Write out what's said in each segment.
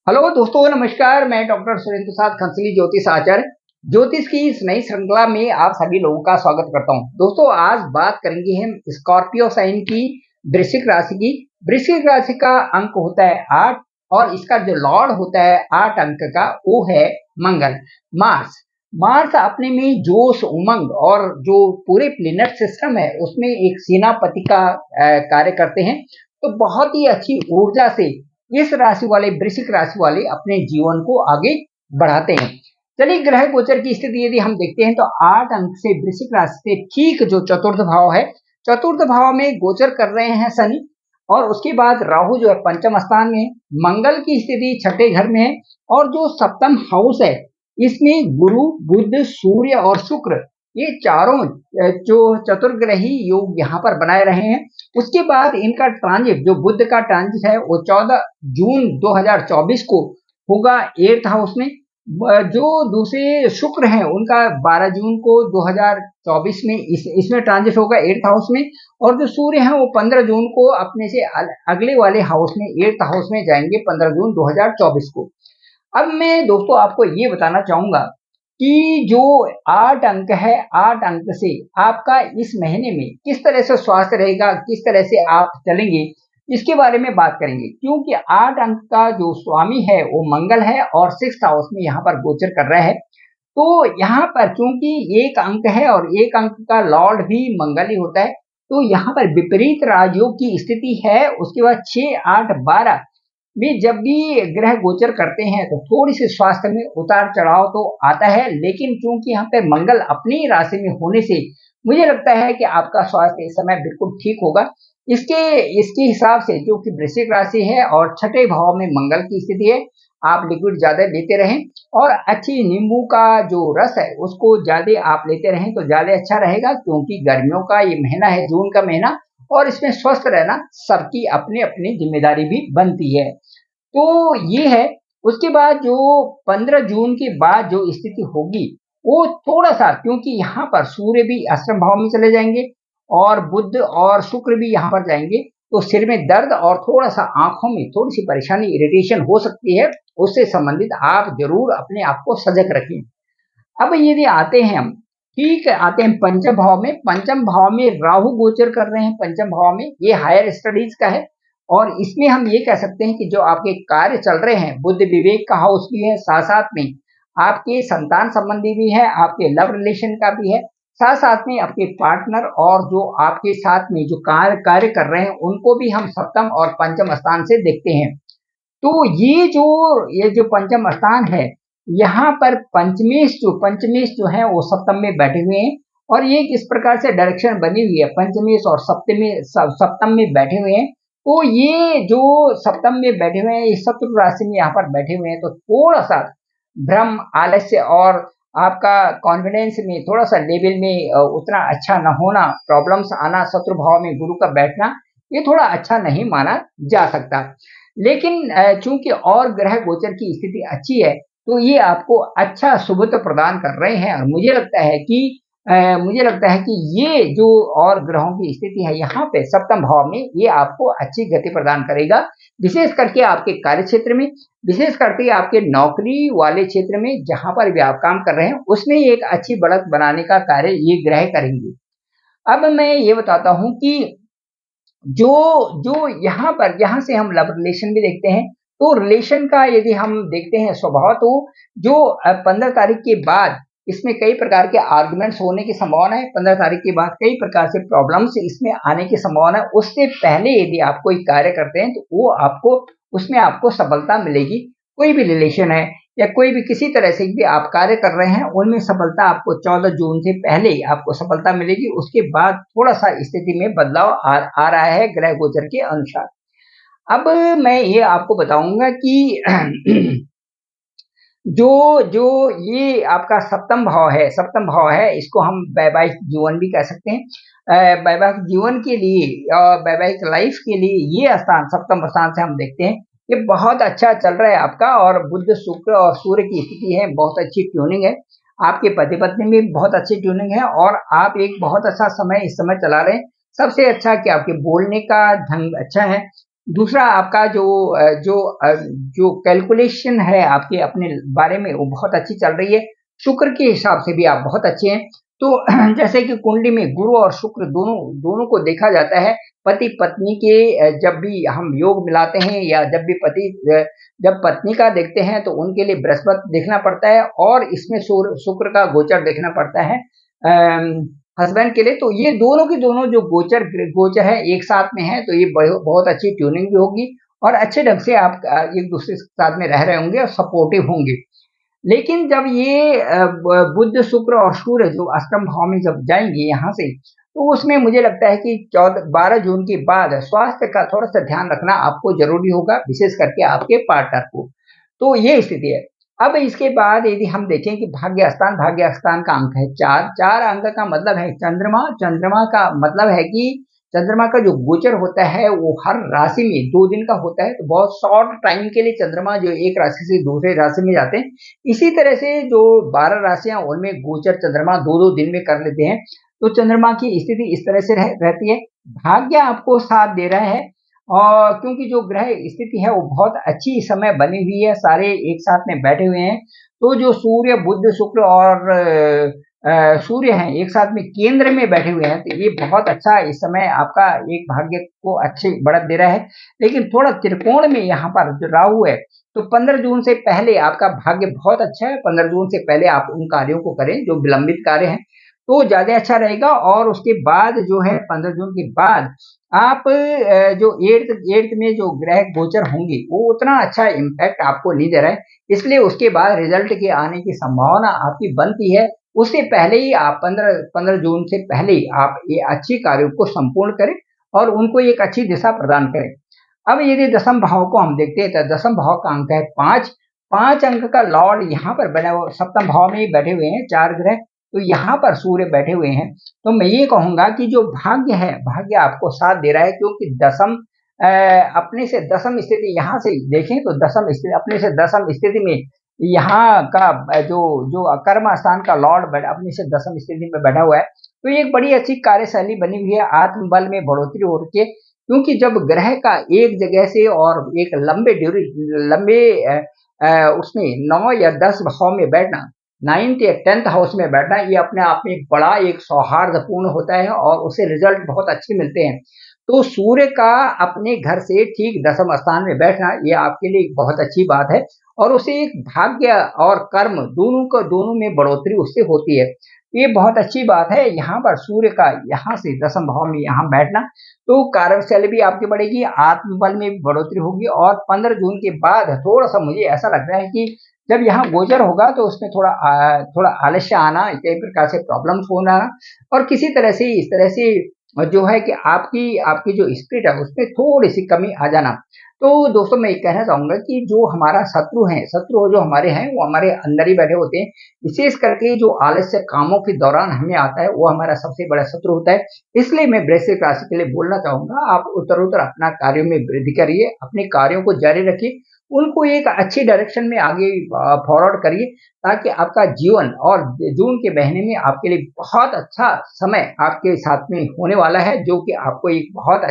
Hello दोस्तों, नमस्कार। मैं डॉक्टर सुरेंद्र प्रसाद खंसली ज्योतिष आचार्य ज्योतिष की इस नई श्रृंखला में आप सभी लोगों का स्वागत करता हूं। दोस्तों, आज बात करेंगे हम स्कॉर्पियो साइन की, वृश्चिक राशि की। वृश्चिक राशि का अंक होता है 8 और इसका जो लॉर्ड होता है 8 अंक का, वो है मंगल। मार्स मार्स अपने में जोश, उमंग और जो पूरे प्लेनेट सिस्टम है उसमें एक सेनापति का कार्य करते हैं। तो बहुत ही अच्छी ऊर्जा से इस राशि वाले, वृश्चिक राशि वाले अपने जीवन को आगे बढ़ाते हैं। चलिए, ग्रह गोचर की स्थिति यदि हम देखते हैं तो 8 अंक से वृश्चिक राशि से ठीक जो चतुर्थ भाव है, चतुर्थ भाव में गोचर कर रहे हैं शनि। और उसके बाद राहु जो है पंचम स्थान में है, मंगल की स्थिति छठे घर में है। और जो सप्तम हाउस है इसमें गुरु, बुध, सूर्य और शुक्र, ये चारों जो चतुर्ग्रही योग यहाँ पर बनाए रहे हैं। उसके बाद इनका ट्रांजिट, जो बुध का ट्रांजिट है, वो 14 जून 2024 को होगा 8th हाउस में। जो दूसरे शुक्र हैं उनका 12 जून को 2024 में इसमें ट्रांजिट होगा 8th हाउस में। और जो सूर्य हैं वो 15 जून को अपने से अगले वाले हाउस में, 8th हाउस में जाएंगे 15 जून 2024 को। अब मैं दोस्तों आपको ये बताना चाहूंगा कि जो 8 अंक है, 8 अंक से आपका इस महीने में किस तरह से स्वास्थ्य रहेगा, किस तरह से आप चलेंगे, इसके बारे में बात करेंगे। क्योंकि 8 अंक का जो स्वामी है वो मंगल है और 6th हाउस में यहाँ पर गोचर कर रहा है। तो यहाँ पर चूंकि एक अंक है और एक अंक का लॉर्ड भी मंगल ही होता है, तो यहाँ पर विपरीत राजयोग की स्थिति है। उसके बाद 6, 8, 12 में जब भी ग्रह गोचर करते हैं तो थोड़ी सी स्वास्थ्य में उतार चढ़ाव तो आता है, लेकिन चूंकि यहाँ पे मंगल अपनी राशि में होने से मुझे लगता है कि आपका स्वास्थ्य इस समय बिल्कुल ठीक होगा। इसके इसके हिसाब से, जो कि वृश्चिक राशि है और छठे भाव में मंगल की स्थिति है, आप लिक्विड ज्यादा लेते रहें और अच्छी नींबू का जो रस है उसको ज्यादा आप लेते रहें तो ज्यादा अच्छा रहेगा। क्योंकि गर्मियों का ये महीना है, जून का महीना, और इसमें स्वस्थ रहना सबकी अपनी अपनी जिम्मेदारी भी बनती है। तो ये है। उसके बाद जो 15 जून के बाद जो स्थिति होगी वो थोड़ा सा, क्योंकि यहाँ पर सूर्य भी अष्टम भाव में चले जाएंगे और बुध और शुक्र भी यहाँ पर जाएंगे, तो सिर में दर्द और थोड़ा सा आंखों में थोड़ी सी परेशानी, इरिटेशन हो सकती है। उससे संबंधित आप जरूर अपने आप को सजग रखें। अब यदि आते हैं हम, ठीक है, आते हैं पंचम भाव में। पंचम भाव में राहु गोचर कर रहे हैं। पंचम भाव में ये हायर स्टडीज का है और इसमें हम ये कह सकते हैं कि जो आपके कार्य चल रहे हैं, बुद्ध विवेक का हाउस भी है, साथ साथ में आपके संतान संबंधी भी है, आपके लव रिलेशन का भी है, साथ साथ में आपके पार्टनर और जो आपके साथ में जो कार्य कर रहे हैं उनको भी हम सप्तम और पंचम स्थान से देखते हैं। तो ये जो पंचम स्थान है, यहाँ पर पंचमेश जो है वो सप्तम में बैठे हुए हैं। और ये किस प्रकार से डायरेक्शन बनी हुई है, पंचमेश और सप्तम में बैठे हुए हैं। तो ये जो सप्तम में बैठे हुए हैं, ये शत्रु राशि में यहाँ पर बैठे हुए हैं, तो थोड़ा सा भ्रम, आलस्य और आपका कॉन्फिडेंस में थोड़ा सा लेवल में उतना अच्छा न होना, प्रॉब्लम्स आना, शत्रु भाव में गुरु का बैठना, ये थोड़ा अच्छा नहीं माना जा सकता। लेकिन चूंकि और ग्रह गोचर की स्थिति अच्छी है तो ये आपको अच्छा शुभत्व प्रदान कर रहे हैं। और मुझे लगता है कि ये जो और ग्रहों की स्थिति है यहाँ पे सप्तम भाव में, ये आपको अच्छी गति प्रदान करेगा। विशेष करके आपके कार्य क्षेत्र में, विशेष करके आपके नौकरी वाले क्षेत्र में, जहां पर भी आप काम कर रहे हैं उसमें एक अच्छी बढ़त बनाने का कार्य ये ग्रह करेंगे। अब मैं ये बताता हूं कि जो जो यहाँ से हम लव रिलेशन भी देखते हैं। तो रिलेशन का यदि हम देखते हैं स्वभाव, तो जो 15 तारीख के बाद इसमें कई प्रकार के आर्गुमेंट्स होने की संभावना है। 15 तारीख के बाद कई प्रकार से प्रॉब्लम्स इसमें आने की संभावना है। उससे पहले यदि आप कोई कार्य करते हैं तो वो आपको, उसमें आपको सफलता मिलेगी। कोई भी रिलेशन है या कोई भी किसी तरह से भी आप कार्य कर रहे हैं, उनमें सफलता आपको 14 जून से पहले आपको सफलता मिलेगी। उसके बाद थोड़ा सा स्थिति में बदलाव आ रहा है ग्रह गोचर के अनुसार। अब मैं ये आपको बताऊंगा कि जो जो ये आपका सप्तम भाव है, इसको हम वैवाहिक जीवन भी कह सकते हैं। वैवाहिक जीवन के लिए, वैवाहिक लाइफ के लिए ये स्थान, सप्तम स्थान से हम देखते हैं ये बहुत अच्छा चल रहा है आपका। और बुध, शुक्र और सूर्य की स्थिति है, बहुत अच्छी ट्यूनिंग है। आपके पति पत्नी में बहुत अच्छी ट्यूनिंग है और आप एक बहुत अच्छा समय इस समय चला रहे हैं। सबसे अच्छा कि आपके बोलने का ढंग अच्छा है, दूसरा आपका जो कैलकुलेशन है आपके अपने बारे में वो बहुत अच्छी चल रही है। शुक्र के हिसाब से भी आप बहुत अच्छे हैं। तो जैसे कि कुंडली में गुरु और शुक्र दोनों दोनों को देखा जाता है। पति पत्नी के जब भी हम योग मिलाते हैं या जब भी जब पत्नी का देखते हैं तो उनके लिए बृहस्पति देखना पड़ता है और इसमें शुक्र का गोचर देखना पड़ता है हस्बैंड के लिए। तो ये दोनों के दोनों जो गोचर गोचर है एक साथ में है तो ये बहुत अच्छी ट्यूनिंग भी होगी और अच्छे ढंग से आप एक दूसरे के साथ में रह रहे होंगे और सपोर्टिव होंगे। लेकिन जब ये बुध शुक्र और सूर्य जो अष्टम भाव में जब जाएंगे यहाँ से तो उसमें मुझे लगता है कि 12 जून के बाद स्वास्थ्य का थोड़ा सा ध्यान रखना आपको जरूरी होगा, विशेष करके आपके पार्टनर को। तो ये स्थिति है। अब इसके बाद यदि हम देखें कि भाग्य स्थान का अंक है 4। 4 अंक का मतलब है चंद्रमा। चंद्रमा का मतलब है कि चंद्रमा का जो गोचर होता है वो हर राशि में 2 दिन का होता है। तो बहुत शॉर्ट टाइम के लिए चंद्रमा जो एक राशि से दूसरे राशि में जाते हैं। इसी तरह से जो 12 राशियां उनमें गोचर चंद्रमा 2-2 दिन में कर लेते हैं। तो चंद्रमा की स्थिति इस तरह से रहती है। भाग्य आपको साथ दे रहा है और क्योंकि जो ग्रह स्थिति है वो बहुत अच्छी इस समय बनी हुई है, सारे एक साथ में बैठे हुए हैं। तो जो सूर्य बुध शुक्र और सूर्य हैं एक साथ में केंद्र में बैठे हुए हैं तो ये बहुत अच्छा इस समय आपका एक भाग्य को अच्छी बढ़त दे रहा है। लेकिन थोड़ा त्रिकोण में यहाँ पर जो राहु है तो 15 जून से पहले आपका भाग्य बहुत अच्छा है। 15 जून से पहले आप उन कार्यों को करें जो विलंबित कार्य हैं तो ज्यादा अच्छा रहेगा। और उसके बाद जो है 15 जून के बाद आप जो एट्थ में जो ग्रह गोचर होंगे वो उतना अच्छा इम्पैक्ट आपको नहीं दे रहा है। इसलिए उसके बाद रिजल्ट के आने की संभावना आपकी बनती है। उससे पहले ही आप 15 जून से पहले ही आप ये अच्छी कार्यों को संपूर्ण करें और उनको एक अच्छी दिशा प्रदान करें। अब यदि दसम भाव को हम देखते हैं तो दसम भाव का अंक है 5। 5 अंक का लॉर्ड यहाँ पर बना हुआ सप्तम भाव में ही बैठे हुए हैं 4 ग्रह। तो यहाँ पर सूर्य बैठे हुए हैं। तो मैं ये कहूंगा कि जो भाग्य है भाग्य आपको साथ दे रहा है क्योंकि दसम अपने से दसम स्थिति यहाँ से देखें तो दसम स्थिति अपने से दसम स्थिति में यहाँ का जो जो कर्म स्थान का लॉर्ड अपने से दसम स्थिति में बैठा हुआ है। तो ये एक बड़ी अच्छी कार्यशैली बनी हुई है, आत्मबल में बढ़ोतरी हो रही है। क्योंकि जब ग्रह का एक जगह से और एक लंबे उसमें 9 या 10 भाव में बैठना, 9th या 10th हाउस में बैठना, ये अपने आप में बड़ा एक सौहार्दपूर्ण होता है और उससे रिजल्ट बहुत अच्छे मिलते हैं। तो सूर्य का अपने घर से ठीक दसम स्थान में बैठना ये आपके लिए एक बहुत अच्छी बात है और उससे एक भाग्य और कर्म दोनों में बढ़ोतरी उससे होती है। ये बहुत अच्छी बात है। यहाँ पर सूर्य का यहाँ से दसम भाव में यहाँ बैठना तो कार्यशैली भी आपकी बढ़ेगी, आत्मबल में भी बढ़ोतरी होगी। और 15 जून के बाद थोड़ा सा मुझे ऐसा लग रहा है कि जब यहाँ गोचर होगा तो उसमें थोड़ा आलस्य आना, कई प्रकार से प्रॉब्लम्स होना और किसी तरह से इस तरह से जो है कि आपकी आपकी जो स्पिरिट है उसमें थोड़ी सी कमी आ जाना। तो दोस्तों मैं ये कहना चाहूंगा कि जो हमारा शत्रु जो हमारे हैं वो हमारे अंदर ही बैठे होते हैं। विशेष करके जो आलस्य कामों के दौरान हमें आता है वो हमारा सबसे बड़ा शत्रु होता है। इसलिए मैं वृश्चिक राशि के लिए बोलना चाहूंगा, आप उत्तरोत्तर अपना कार्यों में वृद्धि करिए, अपने कार्यों को जारी रखिए, उनको एक अच्छी डायरेक्शन में आगे फॉरवर्ड करिए ताकि आपका जीवन और जून के महीने में आपके लिए बहुत अच्छा समय आपके साथ में होने वाला है जो कि आपको एक बहुत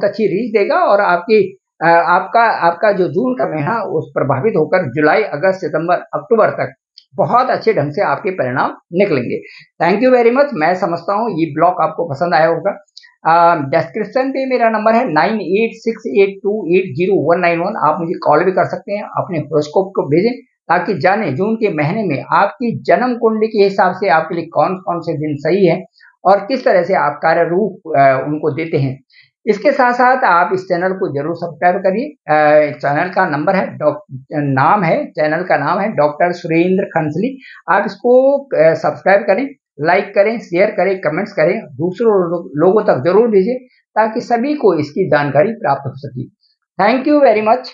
अच्छी रीच देगा और आपका आपका जो जून का महीना उस प्रभावित होकर जुलाई अगस्त सितंबर अक्टूबर तक बहुत अच्छे ढंग से आपके परिणाम निकलेंगे। Thank you very much. मैं समझता हूँ ये ब्लॉग आपको पसंद आया होगा। डिस्क्रिप्शन पे मेरा नंबर है 9868280191। आप मुझे कॉल भी कर सकते हैं, अपने होरोस्कोप को भेजें ताकि जाने जून के महीने में आपकी जन्म कुंडली के हिसाब से आपके लिए कौन कौन से दिन सही है और किस तरह से आप कार्य रूप उनको देते हैं। इसके साथ साथ आप इस चैनल को जरूर सब्सक्राइब करिए। चैनल का नंबर है चैनल का नाम है डॉक्टर सुरेंद्र खंसली। आप इसको सब्सक्राइब करें, लाइक करें, शेयर करें, कमेंट्स करें, दूसरों लोगों तक जरूर भेजें ताकि सभी को इसकी जानकारी प्राप्त हो सके। Thank you very much.